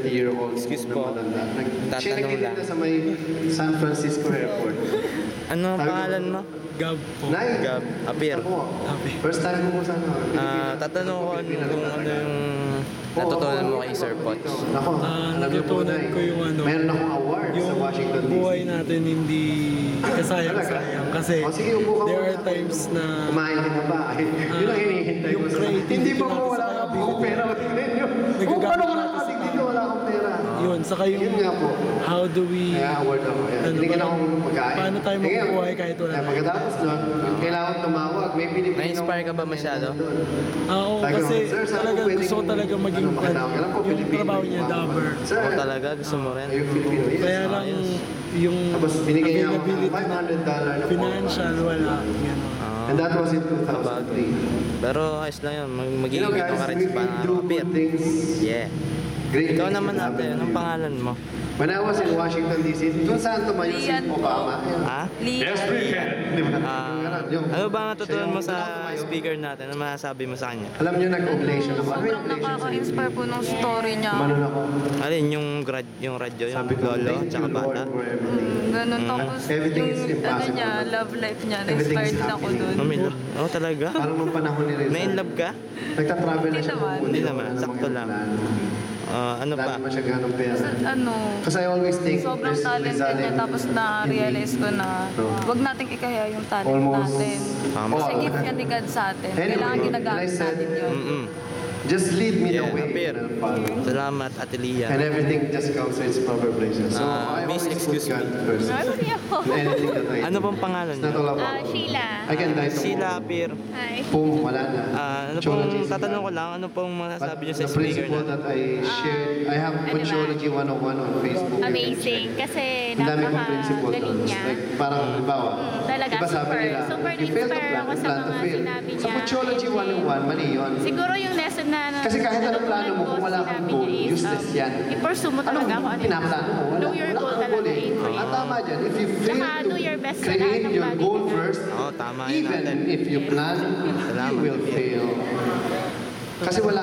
70-year-old Excuse na po. matanda. Siya Tatanong nagtitinda lang. sa may San Francisco Airport. Ano ang Sabi ko, pangalan mo? Gab po. Nay, Gab. Apir. ako, Apir. first time ko po sa ano. Tatanong ko kung ano yung natutunan mo kay Sir Potts. Ako, alam niyo po, natutunan Nay, ko yung ano, meron akong award sa Yung Washington DC. buhay natin hindi kasayang-sayang. Kasi O, sige, upo ka there muna. are times na Kumain ka na ba? Yun ang hinihintay ko yung sa... creativity Hindi pa natin po wala sa akong ability. pera. Tingnan nyo. Kung Nagagamit paano ka natin sa nakatig dito, wala akong pera. yun, saka yung Yun nga po. how do we Kaya award ako. Ano Hindi ka ba? na akong magkain. Paano tayo Sige, mabubuhay kahit wala tayo? Pagkatapos nun, kailangan tumawag. May Pilipino. Na-inspire ka ba masyado? Oo, Sabi ko, kasi "Sir, saan talaga po pwedeng- gusto ko talaga maging ano, makatawag? Alam ko, yung Pilipino. trabaho niya, dabber. Sir, O talaga? Gusto mo rin? are you Filipino? Yes. Kaya lang yes. yung Tapos binigay niya ako ng availability na $500 na financial, wala. Ganun. And that was in 2003. Pero ayos lang yun. You Magiging know ka guys, rin we sa can do Apir. good things. Yeah. Great Ikaw things naman can ate, happen. anong pangalan mo? When I was in Washington DC, kung saan tumayo si Lian po. Obama? Ha? Lian. Di ba? Ano ba natutunan mo sa Siya yung- speaker natin? Ano masasabi mo sa kanya? Alam niyo, nag-oblation ako. Ano yung Sobrang oblation? nakaka-inspire po ng story niya. Kumanon ako. Alin, yung radyo, yung Sabi ko, lolo, thank tsaka you Lord bata? for everything. Ganun tapos Everything is yung ano impossible. niya, love life niya, Everything is na-inspired din ako happening. dun. Oh, may love. Oh, talaga? Parang nung panahon ni Rizal. Na in love ka? Nagta-travel na Hindi siya. naman. Hindi naman, sakto lang. Ano Wala pa? naman siya ganong pera. Ano, Kasi I always think sobrang there's talented Rizal niya in- tapos na-realize ko na No. wag nating ikaya yung talent Almost natin. Tama. Kasi gift yan ni God sa atin. Anyway, Kailangan and I ginagamit said- natin yun. Mm-mm. Just lead me Yeah, the way. Apir. and I'll follow. Salamat, Ate Lia. And everything just comes to its proper places. So I Miss, always excuse put God me. first. Sorry ako. In anything that I do. Ano bang pangalan It's not niyo? all about Sheila. I can die Sila, tomorrow. Apir. Hi. Boom, wala na. Ano Theology pong is tatanong ko God. lang, ano pong But masasabi niyo sa the speaker principle na? that I shared, I have Ano ba? Theology 101 on Facebook. Amazing. Kasi Ang dami kong principle napakagaling doon. niya. Like, parang, halimbawa, Talaga, diba sabi super. nila, Super if you fail to na-inspire plan, ako you sa plan to mga fail. sinabi Sa niya. Theology 101, mali yun. Siguro yung lesson na Kasi kahit anong plano mo, kung wala kang sinabi goal, niya is, useless yan. i-pursue mo talaga kung ano yung pinaplano mo? Wala. know your Wala goal kang talaga. goal eh. Aim for it. Ang tama dyan, if you fail Saka do your best sa lahat create ng your bagay goal na- first, Oo, tama yun even natin. if you plan, you Salamat, will Apir. fail. Kasi wala